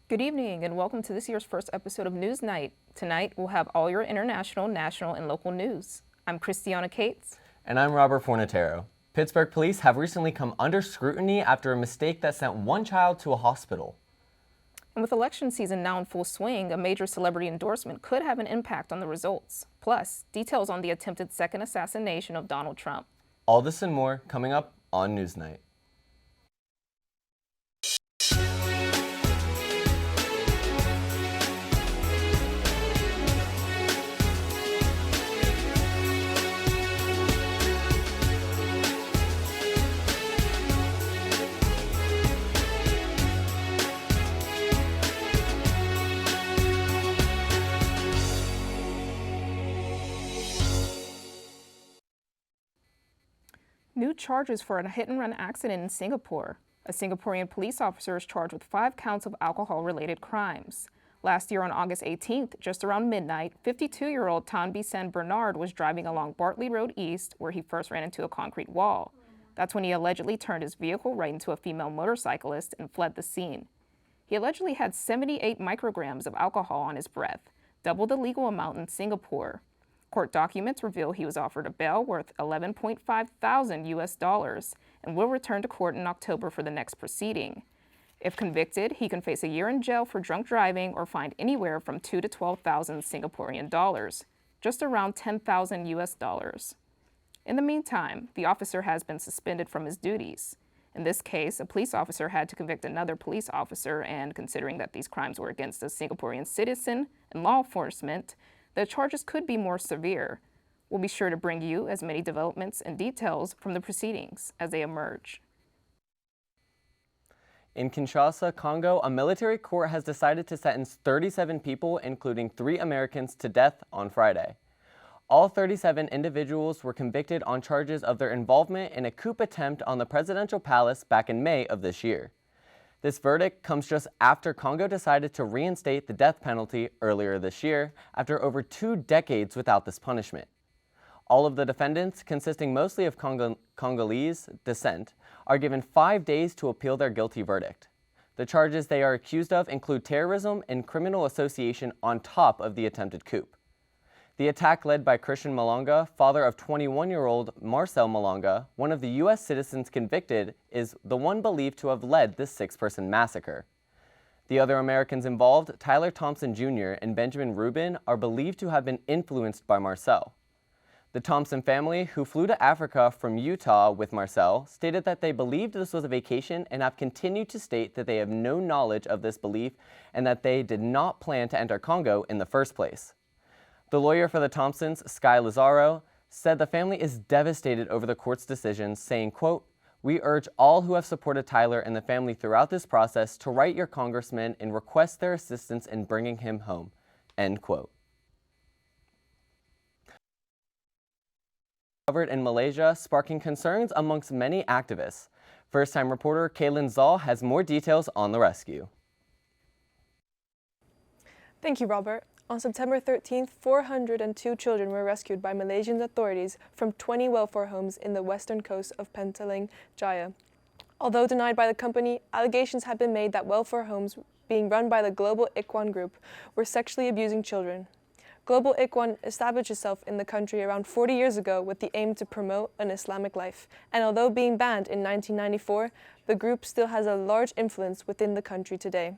Good evening and welcome to this year's first episode of NewsNight. Tonight we'll have all your international, national, and local news. I'm Christiana Cates. And I'm Robert Fornatero. Pittsburgh police have recently come under scrutiny after a mistake that sent one child to a hospital. And with election season now in full swing, a major celebrity endorsement could have an impact on the results. Plus, details on the attempted second assassination of Donald Trump. All this and more coming up on NewsNight. New charges for a hit-and-run accident in Singapore. A Singaporean police officer is charged with 5 counts of alcohol-related crimes. Last year on August 18th, just around midnight, 52-year-old Tan Bisan Bernard was driving along Bartley Road East, where he first ran into a concrete wall. That's when he allegedly turned his vehicle right into a female motorcyclist and fled the scene. He allegedly had 78 micrograms of alcohol on his breath, double the legal amount in Singapore. Court documents reveal he was offered a bail worth $11.5 thousand and will return to court in October for the next proceeding. If convicted, he can face a year in jail for drunk driving or fined anywhere from $2,000 to $12,000 Singaporean dollars, just around $10,000. In the meantime, the officer has been suspended from his duties. In this case, a police officer had to convict another police officer, and considering that these crimes were against a Singaporean citizen and law enforcement, the charges could be more severe. We'll be sure to bring you as many developments and details from the proceedings as they emerge. In Kinshasa, Congo, a military court has decided to sentence 37 people, including 3 Americans, to death on Friday. All 37 individuals were convicted on charges of their involvement in a coup attempt on the presidential palace back in May of this year. This verdict comes just after Congo decided to reinstate the death penalty earlier this year after over 2 decades without this punishment. All of the defendants, consisting mostly of Congolese descent, are given 5 days to appeal their guilty verdict. The charges they are accused of include terrorism and criminal association on top of the attempted coup. The attack led by Christian Malonga, father of 21-year-old Marcel Malonga, one of the U.S. citizens convicted, is the one believed to have led this 6-person massacre. The other Americans involved, Tyler Thompson Jr. and Benjamin Rubin, are believed to have been influenced by Marcel. The Thompson family, who flew to Africa from Utah with Marcel, stated that they believed this was a vacation and have continued to state that they have no knowledge of this belief and that they did not plan to enter Congo in the first place. The lawyer for the Thompsons, Sky Lazaro, said the family is devastated over the court's decisions, saying, quote, "We urge all who have supported Tyler and the family throughout this process to write your congressman and request their assistance in bringing him home," end quote. Covered in Malaysia, sparking concerns amongst many activists. First-time reporter Kaylin Zoll has more details on the rescue. Thank you, Robert. On September 13th, 402 children were rescued by Malaysian authorities from 20 welfare homes in the western coast of Petaling Jaya. Although denied by the company, allegations have been made that welfare homes being run by the Global Ikhwan Group were sexually abusing children. Global Ikhwan established itself in the country around 40 years ago with the aim to promote an Islamic life, and although being banned in 1994, the group still has a large influence within the country today.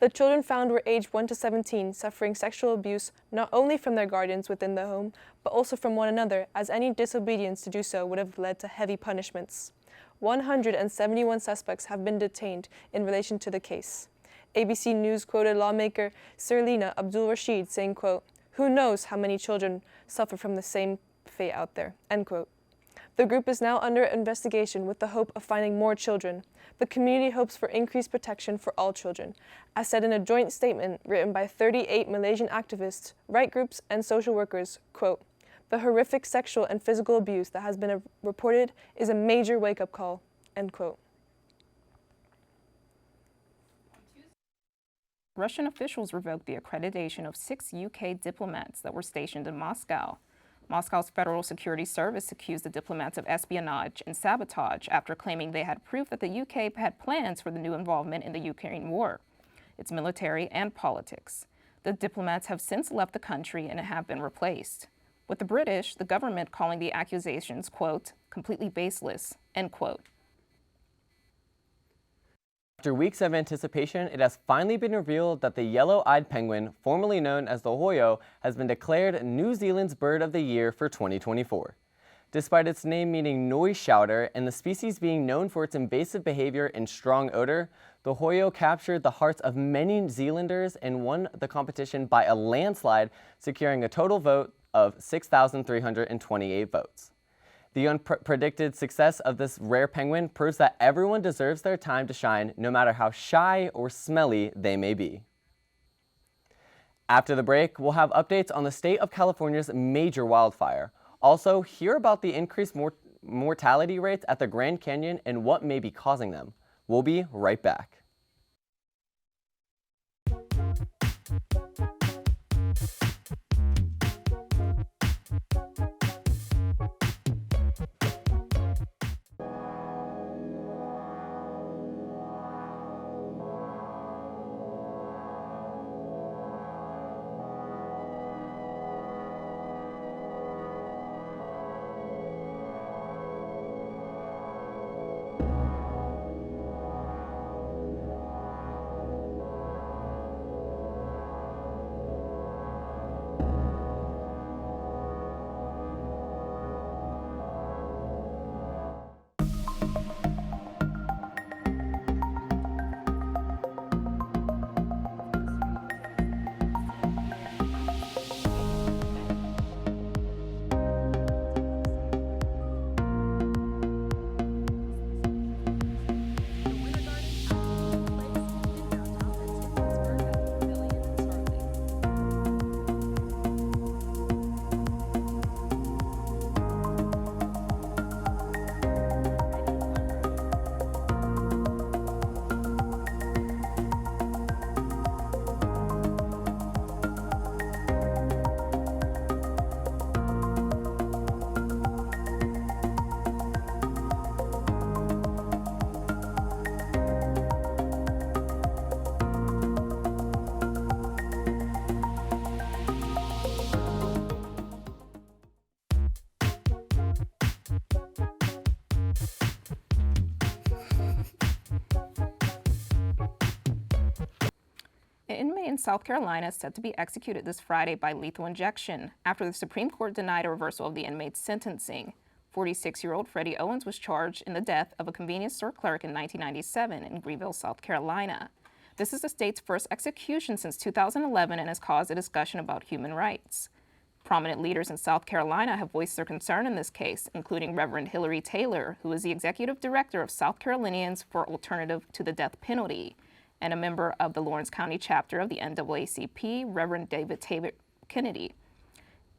The children found were aged 1 to 17, suffering sexual abuse not only from their guardians within the home, but also from one another, as any disobedience to do so would have led to heavy punishments. 171 suspects have been detained in relation to the case. ABC News quoted lawmaker Sirlina Abdul Rashid saying, quote, "Who knows how many children suffer from the same fate out there," end quote. The group is now under investigation with the hope of finding more children. The community hopes for increased protection for all children, as said in a joint statement written by 38 Malaysian activists, right groups, and social workers, quote, "The horrific sexual and physical abuse that has been reported is a major wake-up call," end quote. Russian officials revoked the accreditation of 6 UK diplomats that were stationed in Moscow. Moscow's Federal Security Service accused the diplomats of espionage and sabotage after claiming they had proof that the UK had plans for the new involvement in the Ukraine war. its military, and politics. The diplomats have since left the country and have been replaced. With the British, the government calling the accusations, quote, completely baseless, end quote. After weeks of anticipation, it has finally been revealed that the yellow-eyed penguin, formerly known as the hoyo, has been declared New Zealand's Bird of the Year for 2024. Despite its name meaning noise shouter and the species being known for its invasive behavior and strong odor, the hoyo captured the hearts of many New Zealanders and won the competition by a landslide, securing a total vote of 6,328 votes. The unpredicted success of this rare penguin proves that everyone deserves their time to shine, no matter how shy or smelly they may be. After the break, we'll have updates on the state of California's major wildfire. Also, hear about the increased mortality rates at the Grand Canyon and what may be causing them. We'll be right back. An inmate in South Carolina is set to be executed this Friday by lethal injection after the Supreme Court denied a reversal of the inmate's sentencing. 46-year-old Freddie Owens was charged in the death of a convenience store clerk in 1997 in Greenville, South Carolina. This is the state's first execution since 2011 and has caused a discussion about human rights. Prominent leaders in South Carolina have voiced their concern in this case, including Reverend Hillary Taylor, who is the executive director of South Carolinians for Alternative to the Death Penalty, and a member of the Lawrence County chapter of the NAACP, Reverend David Kennedy.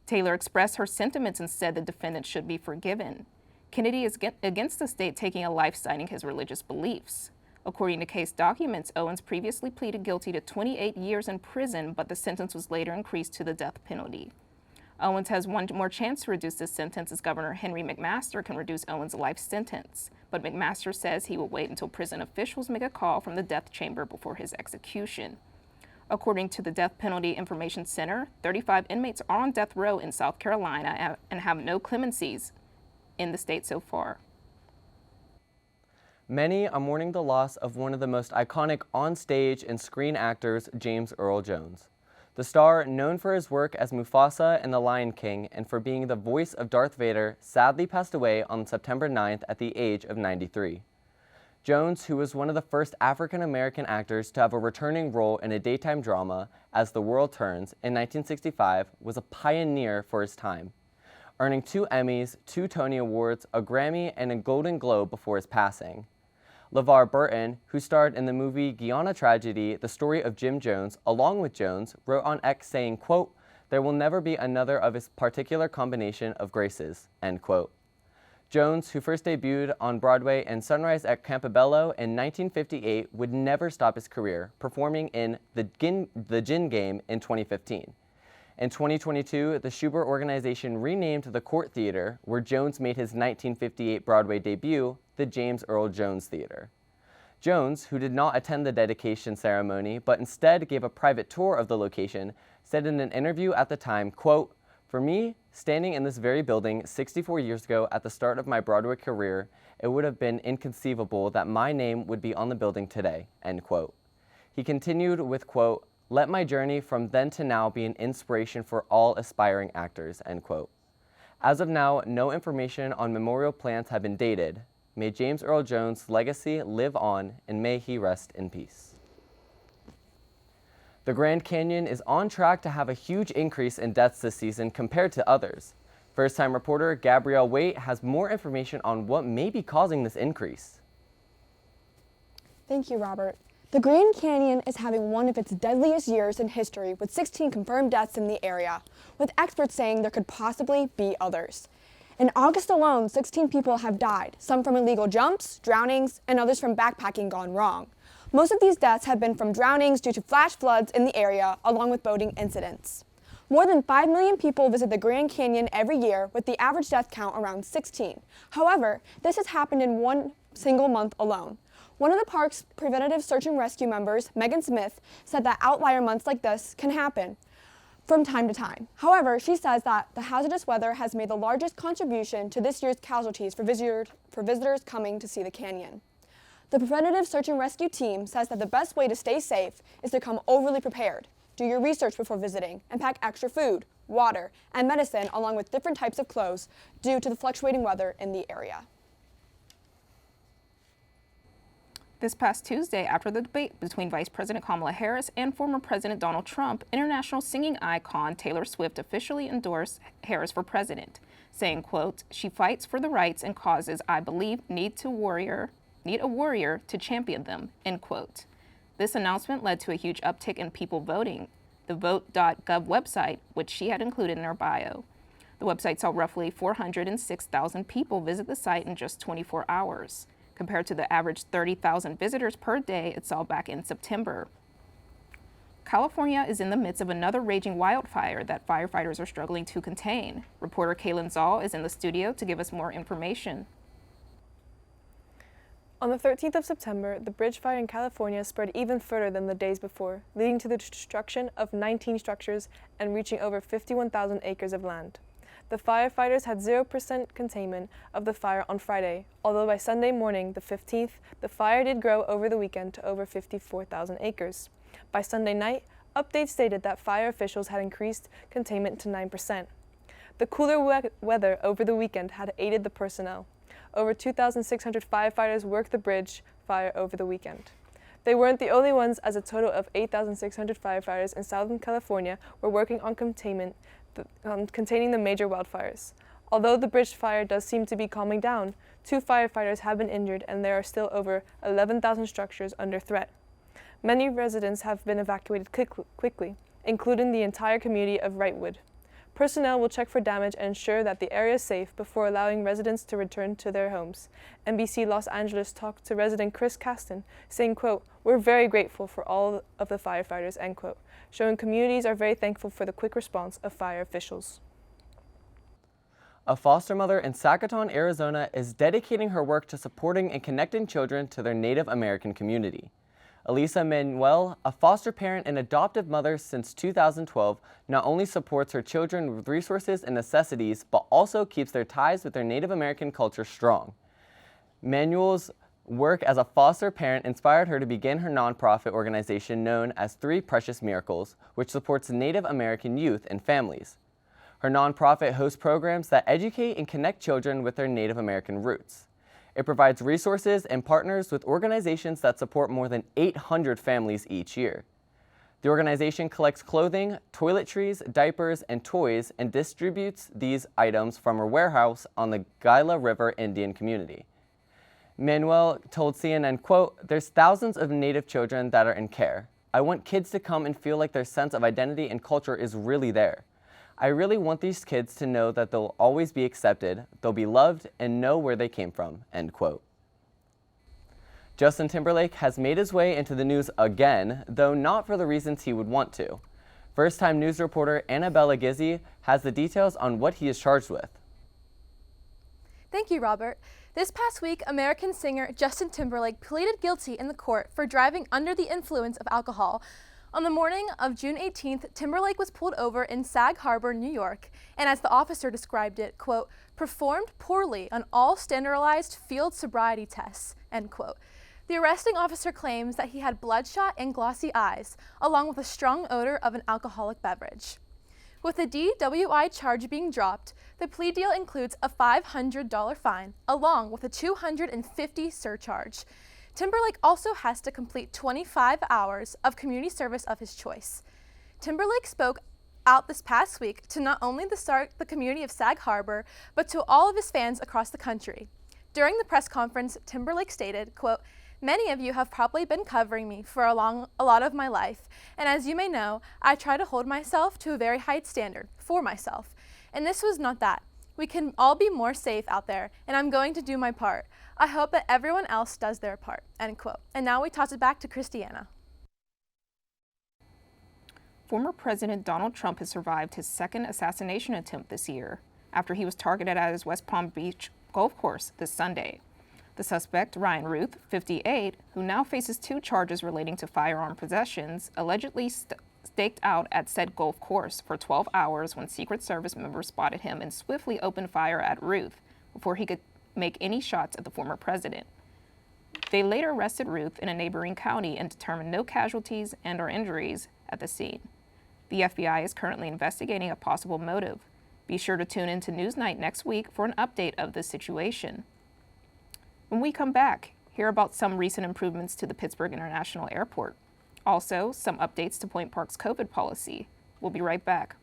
Taylor expressed her sentiments and said the defendant should be forgiven. Kennedy is against the state taking a life citing his religious beliefs. According to case documents, Owens previously pleaded guilty to 28 years in prison, but the sentence was later increased to the death penalty. Owens has one more chance to reduce this sentence as Governor Henry McMaster can reduce Owens' life sentence. But McMaster says he will wait until prison officials make a call from the death chamber before his execution. According to the Death Penalty Information Center, 35 inmates are on death row in South Carolina and have no clemencies in the state so far. Many are mourning the loss of one of the most iconic on-stage and screen actors, James Earl Jones. The star, known for his work as Mufasa in The Lion King and for being the voice of Darth Vader, sadly passed away on September 9th at the age of 93. Jones, who was one of the first African-American actors to have a returning role in a daytime drama, As the World Turns, in 1965, was a pioneer for his time, earning 2 Emmys, 2 Tony Awards, a Grammy, and a Golden Globe before his passing. LeVar Burton, who starred in the movie Guyana Tragedy, The Story of Jim Jones, along with Jones, wrote on X saying, quote, "There will never be another of his particular combination of graces," end quote. Jones, who first debuted on Broadway in Sunrise at Campobello in 1958, would never stop his career, performing in The Gin Game in 2015. In 2022, the Shubert Organization renamed the Court Theater, where Jones made his 1958 Broadway debut, the James Earl Jones Theater. Jones, who did not attend the dedication ceremony but instead gave a private tour of the location, said in an interview at the time, quote, "For me, standing in this very building 64 years ago at the start of my Broadway career, it would have been inconceivable that my name would be on the building today," end quote. He continued with, quote, "Let my journey from then to now be an inspiration for all aspiring actors," end quote. As of now, no information on memorial plans have been dated. May James Earl Jones' legacy live on, and may he rest in peace. The Grand Canyon is on track to have a huge increase in deaths this season compared to others. First-time reporter Gabrielle Waite has more information on what may be causing this increase. Thank you, Robert. The Grand Canyon is having one of its deadliest years in history with 16 confirmed deaths in the area, with experts saying there could possibly be others. In August alone, 16 people have died, some from illegal jumps, drownings, and others from backpacking gone wrong. Most of these deaths have been from drownings due to flash floods in the area, along with boating incidents. More than 5 million people visit the Grand Canyon every year, with the average death count around 16. However, this has happened in one single month alone. One of the park's preventative search and rescue members, Megan Smith, said that outlier months like this can happen from time to time. However, she says that the hazardous weather has made the largest contribution to this year's casualties for visitors coming to see the canyon. The preventative search and rescue team says that the best way to stay safe is to come overly prepared. Do your research before visiting and pack extra food, water, and medicine along with different types of clothes due to the fluctuating weather in the area. This past Tuesday, after the debate between Vice President Kamala Harris and former President Donald Trump, international singing icon Taylor Swift officially endorsed Harris for president, saying, quote, "She fights for the rights and causes I believe need a warrior to champion them," end quote. This announcement led to a huge uptick in people voting. The vote.gov website, which she had included in her bio. The website saw roughly 406,000 people visit the site in just 24 hours. Compared to the average 30,000 visitors per day it saw back in September. California is in the midst of another raging wildfire that firefighters are struggling to contain. Reporter Kaylin Zoll is in the studio to give us more information. On the 13th of September, the bridge fire in California spread even further than the days before, leading to the destruction of 19 structures and reaching over 51,000 acres of land. The firefighters had 0% containment of the fire on Friday, although by Sunday morning, the 15th, the fire did grow over the weekend to over 54,000 acres. By Sunday night, updates stated that fire officials had increased containment to 9%. The cooler weather over the weekend had aided the personnel. Over 2,600 firefighters worked the bridge fire over the weekend. They weren't the only ones, as a total of 8,600 firefighters in Southern California were working on containing the major wildfires. Although the bridge fire does seem to be calming down, 2 firefighters have been injured and there are still over 11,000 structures under threat. Many residents have been evacuated quickly, including the entire community of Wrightwood. Personnel will check for damage and ensure that the area is safe before allowing residents to return to their homes. NBC Los Angeles talked to resident Chris Caston, saying, quote, "We're very grateful for all of the firefighters," end quote, showing communities are very thankful for the quick response of fire officials. A foster mother in Sacaton, Arizona is dedicating her work to supporting and connecting children to their Native American community. Elisa Manuel, a foster parent and adoptive mother since 2012, not only supports her children with resources and necessities, but also keeps their ties with their Native American culture strong. Manuel's work as a foster parent inspired her to begin her nonprofit organization known as 3 Precious Miracles, which supports Native American youth and families. Her nonprofit hosts programs that educate and connect children with their Native American roots. It provides resources and partners with organizations that support more than 800 families each year. The organization collects clothing, toiletries, diapers, and toys and distributes these items from her warehouse on the Gila River Indian community. Manuel told CNN, quote, "There's thousands of Native children that are in care. I want kids to come and feel like their sense of identity and culture is really there. I really want these kids to know that they'll always be accepted, they'll be loved, and know where they came from," end quote. Justin Timberlake has made his way into the news again, though not for the reasons he would want to. First-time news reporter Annabella Gizzi has the details on what he is charged with. Thank you, Robert. This past week, American singer Justin Timberlake pleaded guilty in the court for driving under the influence of alcohol. On the morning of June 18th, Timberlake was pulled over in Sag Harbor, New York, and as the officer described it, quote, performed poorly on all standardized field sobriety tests, end quote. The arresting officer claims that he had bloodshot and glossy eyes, along with a strong odor of an alcoholic beverage. With the DWI charge being dropped, the plea deal includes a $500 fine, along with a $250 surcharge. Timberlake also has to complete 25 hours of community service of his choice. Timberlake spoke out this past week to not only the community of Sag Harbor, but to all of his fans across the country. During the press conference, Timberlake stated, quote, many of you have probably been covering me for a lot of my life, and as you may know, I try to hold myself to a very high standard for myself, and this was not that. We can all be more safe out there, and I'm going to do my part. I hope that everyone else does their part, end quote. And now we toss it back to Christiana. Former President Donald Trump has survived his second assassination attempt this year after he was targeted at his West Palm Beach golf course this Sunday. The suspect, Ryan Ruth, 58, who now faces 2 charges relating to firearm possessions, allegedly staked out at said golf course for 12 hours when Secret Service members spotted him and swiftly opened fire at Ruth before he could make any shots at the former president. They later arrested Ruth in a neighboring county and determined no casualties and/or injuries at the scene. The FBI is currently investigating a possible motive. Be sure to tune in to NewsNight next week for an update of the situation. When we come back, hear about some recent improvements to the Pittsburgh International Airport. Also, some updates to Point Park's COVID policy. We'll be right back.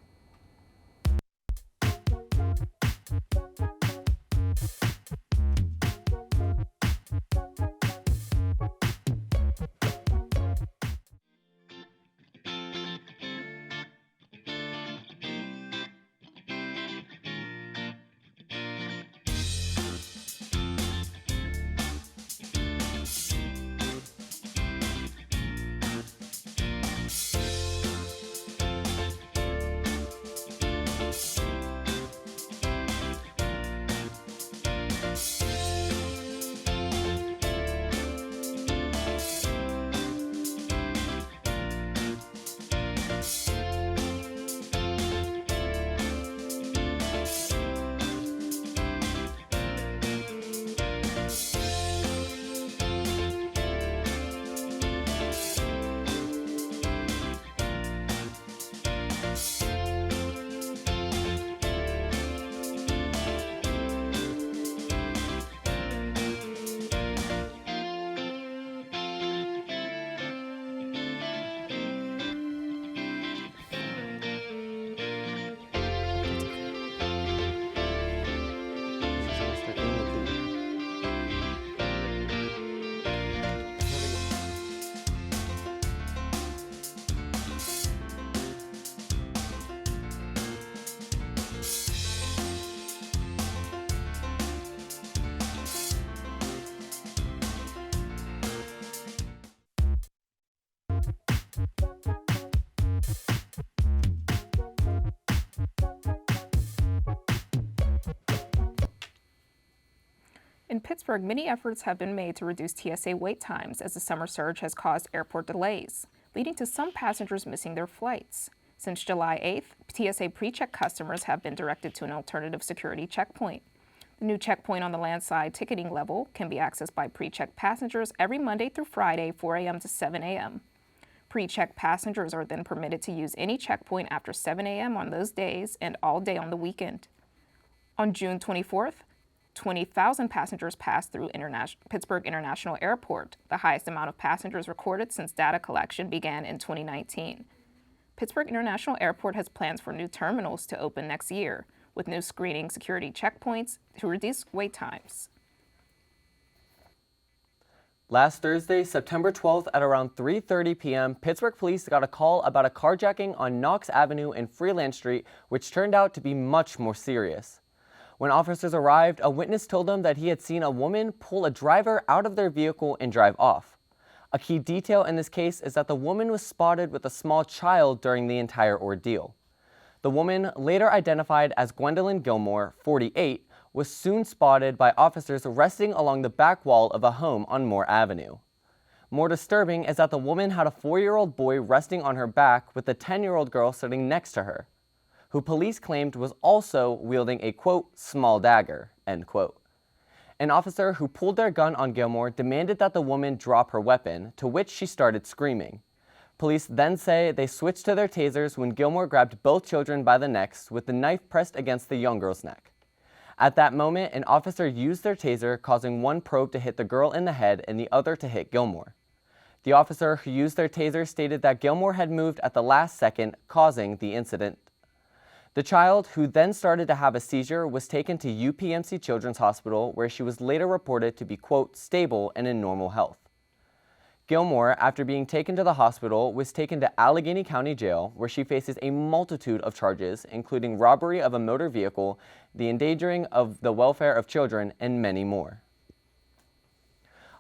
In Pittsburgh, many efforts have been made to reduce TSA wait times as the summer surge has caused airport delays, leading to some passengers missing their flights. Since July 8th, TSA pre-check customers have been directed to an alternative security checkpoint. The new checkpoint on the landside ticketing level can be accessed by pre-check passengers every Monday through Friday, 4 a.m. to 7 a.m. Pre-check passengers are then permitted to use any checkpoint after 7 a.m. on those days and all day on the weekend. On June 24th, 20,000 passengers passed through Pittsburgh International Airport, the highest amount of passengers recorded since data collection began in 2019. Pittsburgh International Airport has plans for new terminals to open next year, with new screening security checkpoints to reduce wait times. Last Thursday, September 12th at around 3:30 p.m., Pittsburgh police got a call about a carjacking on Knox Avenue and Freeland Street, which turned out to be much more serious. When officers arrived, a witness told them that he had seen a woman pull a driver out of their vehicle and drive off. A key detail in this case is that the woman was spotted with a small child during the entire ordeal. The woman, later identified as Gwendolyn Gilmore, 48, was soon spotted by officers resting along the back wall of a home on Moore Avenue. More disturbing is that the woman had a 4-year-old boy resting on her back with a 10-year-old girl sitting next to her, who police claimed was also wielding a, quote, small dagger, end quote. An officer who pulled their gun on Gilmore demanded that the woman drop her weapon, to which she started screaming. Police then say they switched to their tasers when Gilmore grabbed both children by the necks with the knife pressed against the young girl's neck. At that moment, an officer used their taser, causing one probe to hit the girl in the head and the other to hit Gilmore. The officer who used their taser stated that Gilmore had moved at the last second, causing the incident. The child, who then started to have a seizure, was taken to UPMC Children's Hospital, where she was later reported to be, quote, stable and in normal health. Gilmore, after being taken to the hospital, was taken to Allegheny County Jail, where she faces a multitude of charges, including robbery of a motor vehicle, the endangering of the welfare of children, and many more.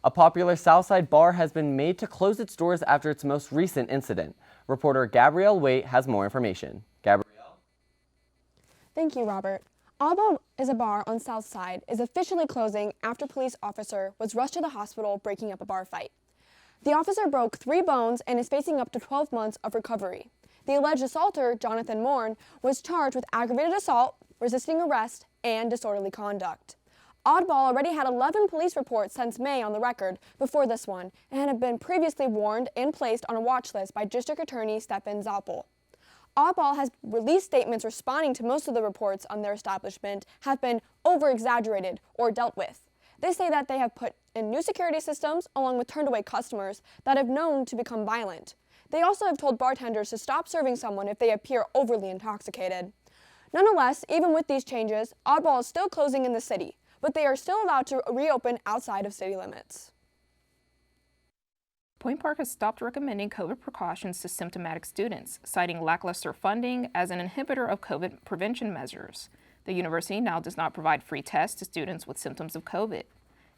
A popular Southside bar has been made to close its doors after its most recent incident. Reporter Gabrielle Waite has more information. Gabrielle? Thank you, Robert. Alba is a bar on South Side is officially closing after a police officer was rushed to the hospital breaking up a bar fight. The officer broke 3 bones and is facing up to 12 months of recovery. The alleged assaulter, Jonathan Morn, was charged with aggravated assault, resisting arrest, and disorderly conduct. Oddball already had 11 police reports since May on the record before this one and had been previously warned and placed on a watch list by District Attorney Stephen Zappel. Oddball has released statements responding to most of the reports on their establishment have been over-exaggerated or dealt with. They say that they have put in new security systems along with turned away customers that have known to become violent. They also have told bartenders to stop serving someone if they appear overly intoxicated. Nonetheless, even with these changes, Oddball is still closing in the city, but they are still allowed to reopen outside of city limits. Point Park has stopped recommending COVID precautions to symptomatic students, citing lackluster funding as an inhibitor of COVID prevention measures. The university now does not provide free tests to students with symptoms of COVID.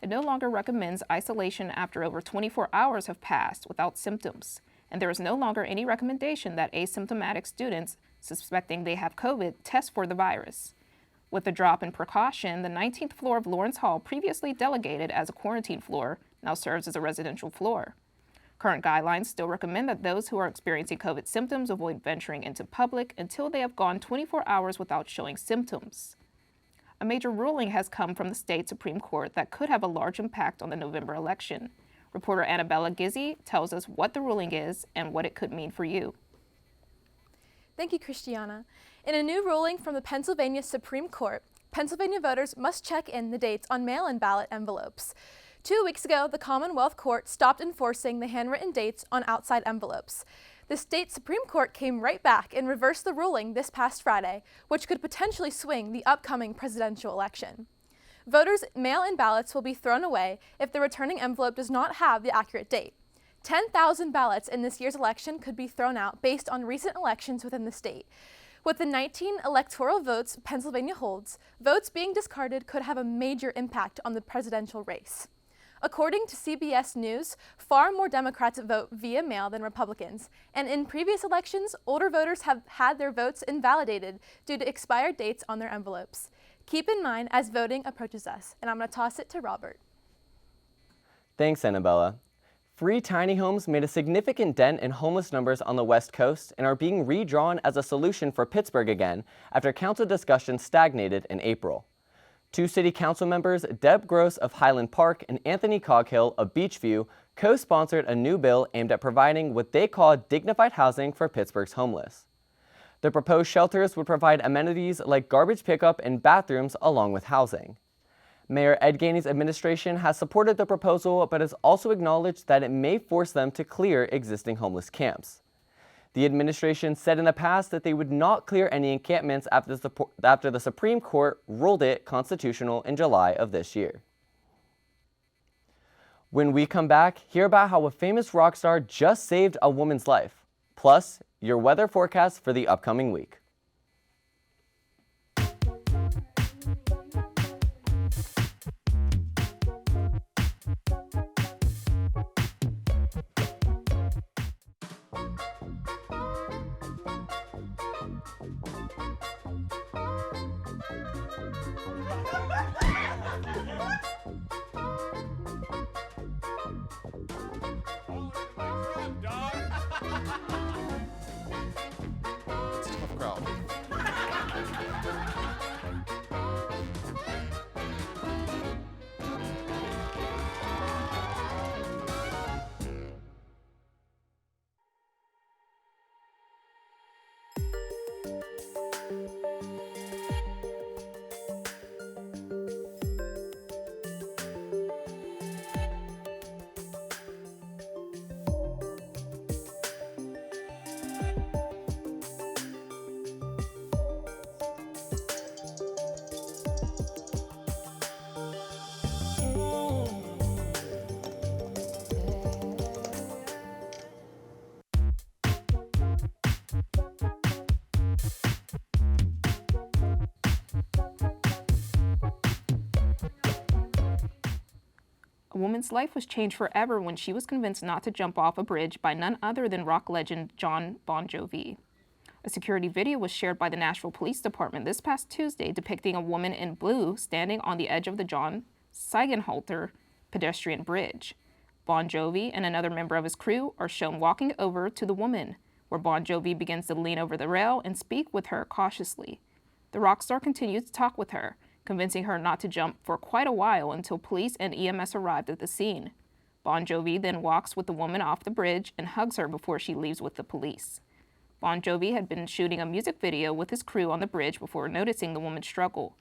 It no longer recommends isolation after over 24 hours have passed without symptoms, and there is no longer any recommendation that asymptomatic students suspecting they have COVID test for the virus. With the drop in precaution, the 19th floor of Lawrence Hall, previously delegated as a quarantine floor, now serves as a residential floor. Current guidelines still recommend that those who are experiencing COVID symptoms avoid venturing into public until they have gone 24 hours without showing symptoms. A major ruling has come from the state Supreme Court that could have a large impact on the November election. Reporter Annabella Gizzi tells us what the ruling is and what it could mean for you. Thank you, Christiana. In a new ruling from the Pennsylvania Supreme Court, Pennsylvania voters must check in the dates on mail-in ballot envelopes. 2 weeks ago, the Commonwealth Court stopped enforcing the handwritten dates on outside envelopes. The state Supreme Court came right back and reversed the ruling this past Friday, which could potentially swing the upcoming presidential election. Voters' mail-in ballots will be thrown away if the returning envelope does not have the accurate date. 10,000 ballots in this year's election could be thrown out based on recent elections within the state. With the 19 electoral votes Pennsylvania holds, votes being discarded could have a major impact on the presidential race. According to CBS News, far more Democrats vote via mail than Republicans, and in previous elections, older voters have had their votes invalidated due to expired dates on their envelopes. Keep in mind as voting approaches us, and I'm going to toss it to Robert. Thanks, Annabella. Free tiny homes made a significant dent in homeless numbers on the West Coast and are being redrawn as a solution for Pittsburgh again after council discussions stagnated in April. 2 city council members, Deb Gross of Highland Park and Anthony Coghill of Beachview, co-sponsored a new bill aimed at providing what they call dignified housing for Pittsburgh's homeless. The proposed shelters would provide amenities like garbage pickup and bathrooms along with housing. Mayor Ed Gainey's administration has supported the proposal but has also acknowledged that it may force them to clear existing homeless camps. The administration said in the past that they would not clear any encampments after the Supreme Court ruled it constitutional in July of this year. When we come back, hear about how a famous rock star just saved a woman's life, plus your weather forecast for the upcoming week. It's a tough crowd. A woman's life was changed forever when she was convinced not to jump off a bridge by none other than rock legend Jon Bon Jovi. A security video was shared by the Nashville Police Department this past Tuesday depicting a woman in blue standing on the edge of the John Seigenhalter pedestrian bridge. Bon Jovi and another member of his crew are shown walking over to the woman, where Bon Jovi begins to lean over the rail and speak with her cautiously. The rock star continues to talk with her, convincing her not to jump for quite a while until police and EMS arrived at the scene. Bon Jovi then walks with the woman off the bridge and hugs her before she leaves with the police. Bon Jovi had been shooting a music video with his crew on the bridge before noticing the woman's struggle.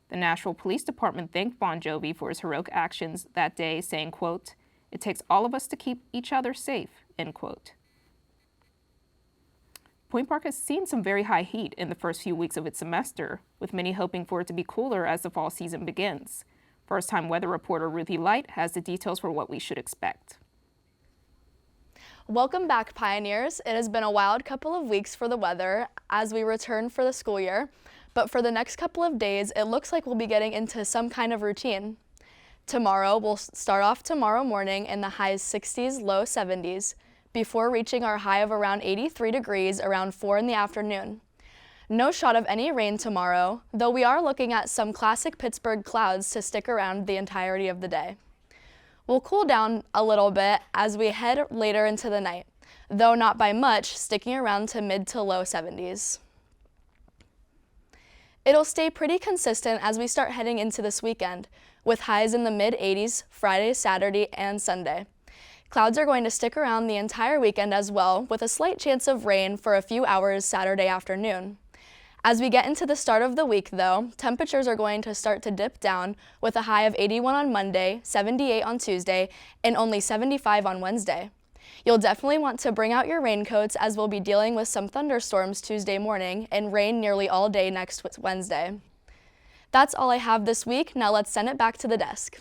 The Nashville Police Department thanked Bon Jovi for his heroic actions that day, saying, quote, "It takes all of us to keep each other safe," end quote. Point Park has seen some very high heat in the first few weeks of its semester, with many hoping for it to be cooler as the fall season begins. First-time weather reporter Ruthie Light has the details for what we should expect. Welcome back, Pioneers. It has been a wild couple of weeks for the weather as we return for the school year, but for the next couple of days, it looks like we'll be getting into some kind of routine. Tomorrow, we'll start off tomorrow morning in the high 60s, low 70s, before reaching our high of around 83 degrees around 4 in the afternoon. No shot of any rain tomorrow, though we are looking at some classic Pittsburgh clouds to stick around the entirety of the day. We'll cool down a little bit as we head later into the night, though not by much, sticking around to mid to low 70s. It'll stay pretty consistent as we start heading into this weekend, with highs in the mid-80s Friday, Saturday, and Sunday. Clouds are going to stick around the entire weekend as well, with a slight chance of rain for a few hours Saturday afternoon. As we get into the start of the week, though, temperatures are going to start to dip down with a high of 81 on Monday, 78 on Tuesday, and only 75 on Wednesday. You'll definitely want to bring out your raincoats as we'll be dealing with some thunderstorms Tuesday morning and rain nearly all day next Wednesday. That's all I have this week. Now let's send it back to the desk.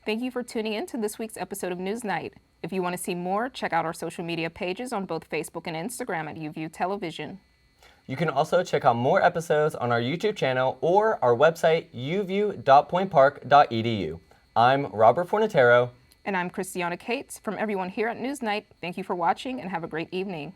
Thank you for tuning in to this week's episode of NewsNight. If you want to see more, check out our social media pages on both Facebook and Instagram at UView Television. You can also check out more episodes on our YouTube channel or our website, uview.pointpark.edu. I'm Robert Fornatero. And I'm Christiana Cates. From everyone here at NewsNight, thank you for watching and have a great evening.